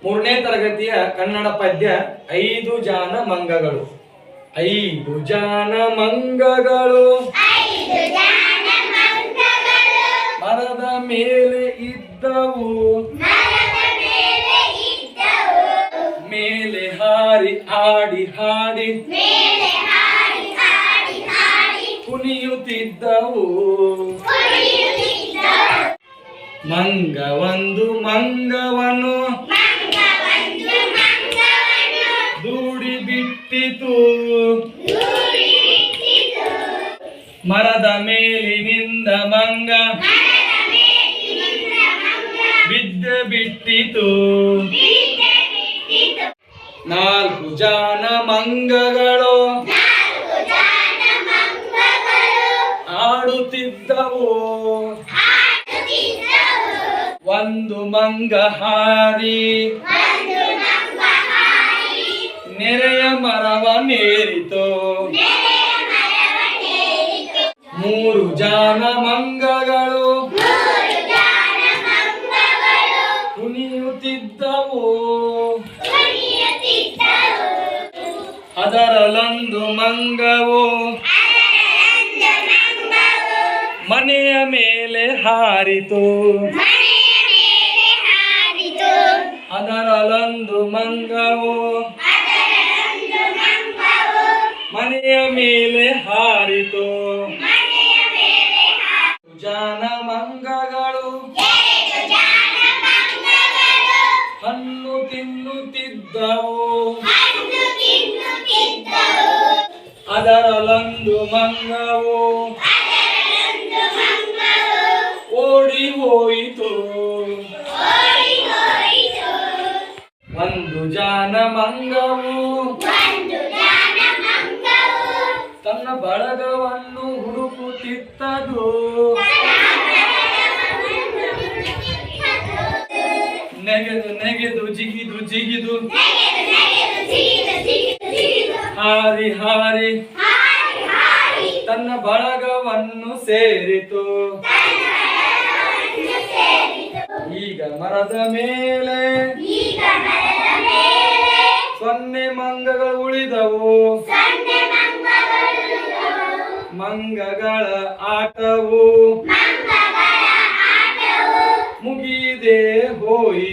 ಮೂರನೇ ತರಗತಿಯ ಕನ್ನಡ ಪದ್ಯ 5 ಜಾನ ಮಂಗಗಳು. 5 ಜಾನ ಮಂಗಗಳು ಮರದ ಮೇಲೆ ಇದ್ದವು, ಮೇಲೆ ಹಾರಿ ಹಾಡಿ ಹಾಡಿ ಕುಣಿಯುತ್ತಿದ್ದವು. ಮಂಗ ಒಂದು ಮಂಗವನು ದೂಡಿ ಬಿಟ್ಟಿತು, ಮರದ ಮೇಲಿನಿಂದ ಮಂಗ ಬಿದ್ದ ಬಿಟ್ಟಿತು. 4 ಜಾನ ಮಂಗಗಳು ಆಡುತ್ತಿದ್ದವು, ಒಂದು ಮಂಗ ಹಾರಿ ನೆರೆಯ ಮರವನ್ನೇರಿತು. 3 ಜಾನ ಮಂಗಗಳು ಕುಣಿಯುತ್ತಿದ್ದವು, ಅದರಲ್ಲೊಂದು ಮಂಗವು ಮನೆಯ ಮೇಲೆ ಹಾರಿತು. ಅದರಲ್ಲೊಂದು ಮಂಗವು ಮನೆಯ ಮೇಲೆ ಹಾರಿತು. ಜಾನ ಮಂಗಗಳು ಹಣ್ಣು ತಿನ್ನುತ್ತಿದ್ದವು, ಅದರಲ್ಲೊಂದು ಮಂಗವು ಓಡಿ ಹೋಯಿತು. 1 ಜಾನ ಮಂಗವು ತನ್ನ ಬಳಗವನ್ನು ಹುಡುಕುತ್ತಿದ್ದದು, ನೆಗೆದು ನೆಗೆದು ಜಿಗಿದು ಜಿಗಿದು ಹಾರಿ ಹಾರಿ ತನ್ನ ಬಳಗವನ್ನು ಸೇರಿತು. ಈಗ ಮರದ ಮೇಲೆ 0 ಮಂಗಗಳು ಉಳಿದವು, ಮಂಗಗಳ ಆಟವು ಮುಗಿದೇ ಹೋಯಿತು.